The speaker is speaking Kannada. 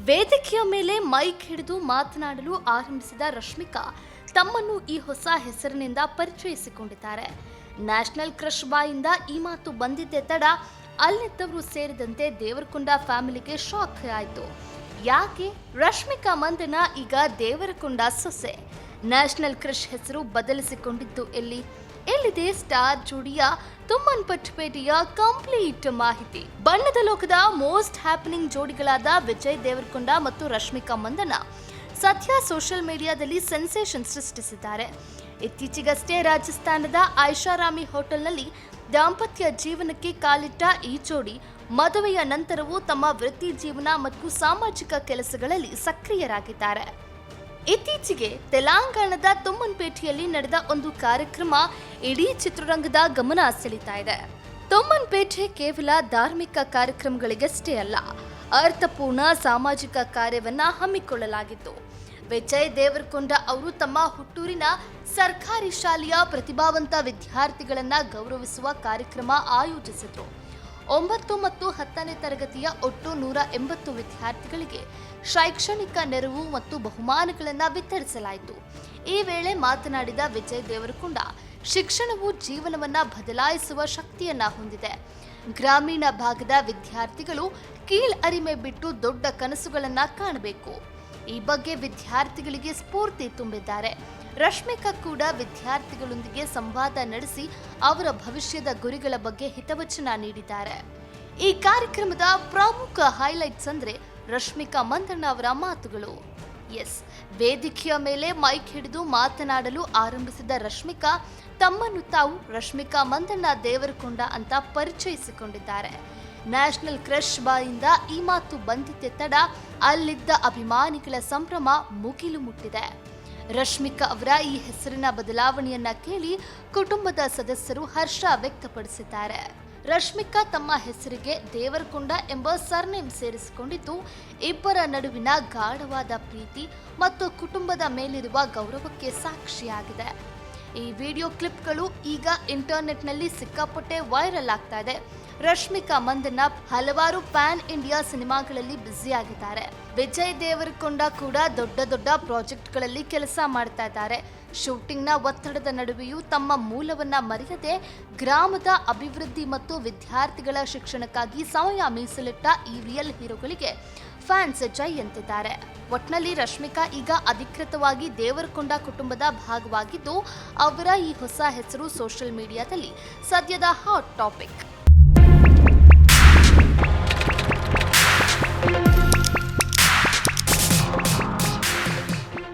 ವೇದಿಕೆಯ ಮೇಲೆ ಮೈಕ್ ಹಿಡಿದು ಮಾತನಾಡಲು ಆರಂಭಿಸಿದ ರಶ್ಮಿಕಾ ತಮ್ಮನ್ನು ಈ ಹೊಸ ಹೆಸರಿನಿಂದ ಪರಿಚಯಿಸಿಕೊಂಡಿದ್ದಾರೆ. ನ್ಯಾಷನಲ್ ಕ್ರಶ್ ಬಾಯಿಂದ ಈ ಮಾತು ಬಂದಿದ್ದೇ ತಡ ಅಲ್ಲಿದ್ದವರು ಸೇರಿದಂತೆ ದೇವರಕೊಂಡ ಫ್ಯಾಮಿಲಿಗೆ ಶಾಕ್ ಆಯಿತು. ಯಾಕೆ ರಶ್ಮಿಕಾ ಮಂದಣ್ಣ ಈಗ ದೇವರಕೊಂಡ ಸೊಸೆ? ನ್ಯಾಷನಲ್ ಕ್ರಶ್ ಹೆಸರು ಬದಲಿಸಿಕೊಂಡಿದ್ದು ಎಲ್ಲಿದೆ ಸ್ಟಾರ್ ಜೋಡಿಯ ತುಮ್ಮನ್ ಪಟ್ಪೇಟೆಯ ಕಂಪ್ಲೀಟ್ ಮಾಹಿತಿ? ಬಣ್ಣದ ಲೋಕದ ಮೋಸ್ಟ್ ಹ್ಯಾಪನಿಂಗ್ ಜೋಡಿಗಳಾದ ವಿಜಯ್ ದೇವರಕೊಂಡ ಮತ್ತು ರಶ್ಮಿಕಾ ಮಂದಣ್ಣ ಸದ್ಯ ಸೋಷಿಯಲ್ ಮೀಡಿಯಾದಲ್ಲಿ ಸೆನ್ಸೇಷನ್ ಸೃಷ್ಟಿಸಿದ್ದಾರೆ. ಇತ್ತೀಚೆಗಷ್ಟೇ ರಾಜಸ್ಥಾನದ ಐಷಾರಾಮಿ ಹೋಟೆಲ್ನಲ್ಲಿ ದಾಂಪತ್ಯ ಜೀವನಕ್ಕೆ ಕಾಲಿಟ್ಟ ಈ ಜೋಡಿ ಮದುವೆಯ ನಂತರವೂ ತಮ್ಮ ವೃತ್ತಿ ಜೀವನ ಮತ್ತು ಸಾಮಾಜಿಕ ಕೆಲಸಗಳಲ್ಲಿ ಸಕ್ರಿಯರಾಗಿದ್ದಾರೆ. ಇತ್ತೀಚೆಗೆ ತೆಲಂಗಾಣದ ತುಮ್ಮನ್ಪೇಟೆಯಲ್ಲಿ ನಡೆದ ಒಂದು ಕಾರ್ಯಕ್ರಮ ಇಡೀ ಚಿತ್ರರಂಗದ ಗಮನ ಸೆಳೀತಾ ಇದೆ. ತುಮ್ಮನ್ಪೇಟೆ ಕೇವಲ ಧಾರ್ಮಿಕ ಕಾರ್ಯಕ್ರಮಗಳಿಗಷ್ಟೇ ಅಲ್ಲ, ಅರ್ಥಪೂರ್ಣ ಸಾಮಾಜಿಕ ಕಾರ್ಯವನ್ನ ಹಮ್ಮಿಕೊಳ್ಳಲಾಗಿತ್ತು. ವಿಜಯ್ ದೇವರಕೊಂಡ ಅವರು ತಮ್ಮ ಹುಟ್ಟೂರಿನ ಸರ್ಕಾರಿ ಶಾಲೆಯ ಪ್ರತಿಭಾವಂತ ವಿದ್ಯಾರ್ಥಿಗಳನ್ನ ಗೌರವಿಸುವ ಕಾರ್ಯಕ್ರಮ ಆಯೋಜಿಸಿದ್ರು. 9 ಮತ್ತು 10ನೇ ತರಗತಿಯ ಒಟ್ಟು 180 ವಿದ್ಯಾರ್ಥಿಗಳಿಗೆ ಶೈಕ್ಷಣಿಕ ನೆರವು ಮತ್ತು ಬಹುಮಾನಗಳನ್ನು ವಿತರಿಸಲಾಯಿತು. ಈ ವೇಳೆ ಮಾತನಾಡಿದ ವಿಜಯ್ ದೇವರಕೊಂಡ, ಶಿಕ್ಷಣವು ಜೀವನವನ್ನ ಬದಲಾಯಿಸುವ ಶಕ್ತಿಯನ್ನ ಹೊಂದಿದೆ. ಗ್ರಾಮೀಣ ಭಾಗದ ವಿದ್ಯಾರ್ಥಿಗಳು ಕೀಳರಿಮೆ ಬಿಟ್ಟು ದೊಡ್ಡ ಕನಸುಗಳನ್ನ ಕಾಣಬೇಕು. ಈ ಬಗ್ಗೆ ವಿದ್ಯಾರ್ಥಿಗಳಿಗೆ ಸ್ಫೂರ್ತಿ ತುಂಬಿದ್ದಾರೆ. ರಶ್ಮಿಕಾ ಕೂಡ ವಿದ್ಯಾರ್ಥಿಗಳೊಂದಿಗೆ ಸಂವಾದ ನಡೆಸಿ ಅವರ ಭವಿಷ್ಯದ ಗುರಿಗಳ ಬಗ್ಗೆ ಹಿತವಚನ ನೀಡಿದ್ದಾರೆ. ಈ ಕಾರ್ಯಕ್ರಮದ ಪ್ರಮುಖ ಹೈಲೈಟ್ಸ್ ಅಂದ್ರೆ ರಶ್ಮಿಕಾ ಮಂದಣ್ಣ ಅವರ ಮಾತುಗಳು. ವೇದಿಕೆಯ ಮೇಲೆ ಮೈಕ್ ಹಿಡಿದು ಮಾತನಾಡಲು ಆರಂಭಿಸಿದ ರಶ್ಮಿಕಾ ತಮ್ಮನ್ನು ತಾವು ರಶ್ಮಿಕಾ ಮಂದಣ್ಣ ದೇವರಕೊಂಡ ಅಂತ ಪರಿಚಯಿಸಿಕೊಂಡಿದ್ದಾರೆ. ನ್ಯಾಷನಲ್ ಕ್ರಶ್ ಬಾಯಿಂದ ಈ ಮಾತು ಬಂದಿದ್ದೇ ತಡ ಅಲ್ಲಿದ್ದ ಅಭಿಮಾನಿಗಳ ಸಂಭ್ರಮ ಮುಗಿಲು ಮುಟ್ಟಿದೆ. ರಶ್ಮಿಕಾ ಅವರ ಈ ಹೆಸರಿನ ಬದಲಾವಣೆಯನ್ನ ಕೇಳಿ ಕುಟುಂಬದ ಸದಸ್ಯರು ಹರ್ಷ ವ್ಯಕ್ತಪಡಿಸಿದ್ದಾರೆ. ರಶ್ಮಿಕಾ ತಮ್ಮ ಹೆಸರಿಗೆ ದೇವರಕೊಂಡ ಎಂಬ ಸರ್ನೇಮ್ ಸೇರಿಸಿಕೊಂಡಿದ್ದು ಇಬ್ಬರ ನಡುವಿನ ಗಾಢವಾದ ಪ್ರೀತಿ ಮತ್ತು ಕುಟುಂಬದ ಮೇಲಿರುವ ಗೌರವಕ್ಕೆ ಸಾಕ್ಷಿಯಾಗಿದೆ. ಈ ವಿಡಿಯೋ ಕ್ಲಿಪ್ಗಳು ಈಗ ಇಂಟರ್ನೆಟ್ನಲ್ಲಿ ಸಿಕ್ಕಾಪಟ್ಟೆ ವೈರಲ್ ಆಗ್ತಾ ಇದೆ. ರಶ್ಮಿಕಾ ಮಂದಣ್ಣ ಹಲವಾರು ಪ್ಯಾನ್ ಇಂಡಿಯಾ ಸಿನಿಮಾಗಳಲ್ಲಿ ಬ್ಯುಸಿಯಾಗಿದ್ದಾರೆ. ವಿಜಯ್ ದೇವರಕೊಂಡ ಕೂಡ ದೊಡ್ಡ ಪ್ರಾಜೆಕ್ಟ್ಗಳಲ್ಲಿ ಕೆಲಸ ಮಾಡ್ತಾ ಇದ್ದಾರೆ. ಶೂಟಿಂಗ್ನ ಒತ್ತಡದ ನಡುವೆಯೂ ತಮ್ಮ ಮೂಲವನ್ನ ಮರೆಯದೆ ಗ್ರಾಮದ ಅಭಿವೃದ್ಧಿ ಮತ್ತು ವಿದ್ಯಾರ್ಥಿಗಳ ಶಿಕ್ಷಣಕ್ಕಾಗಿ ಸಮಯ ಮೀಸಲಿಟ್ಟ ಈ ರಿಯಲ್ ಹೀರೋಗಳಿಗೆ ಫ್ಯಾನ್ಸ್ ಜೈ ಅಂತಿದ್ದಾರೆ. ಒಟ್ನಲ್ಲಿ ರಶ್ಮಿಕಾ ಈಗ ಅಧಿಕೃತವಾಗಿ ದೇವರಕೊಂಡ ಕುಟುಂಬದ ಭಾಗವಾಗಿದ್ದು ಅವರ ಈ ಹೊಸ ಹೆಸರು ಸೋಷಿಯಲ್ ಮೀಡಿಯಾದಲ್ಲಿ ಸದ್ಯದ ಹಾಟ್ ಟಾಪಿಕ್.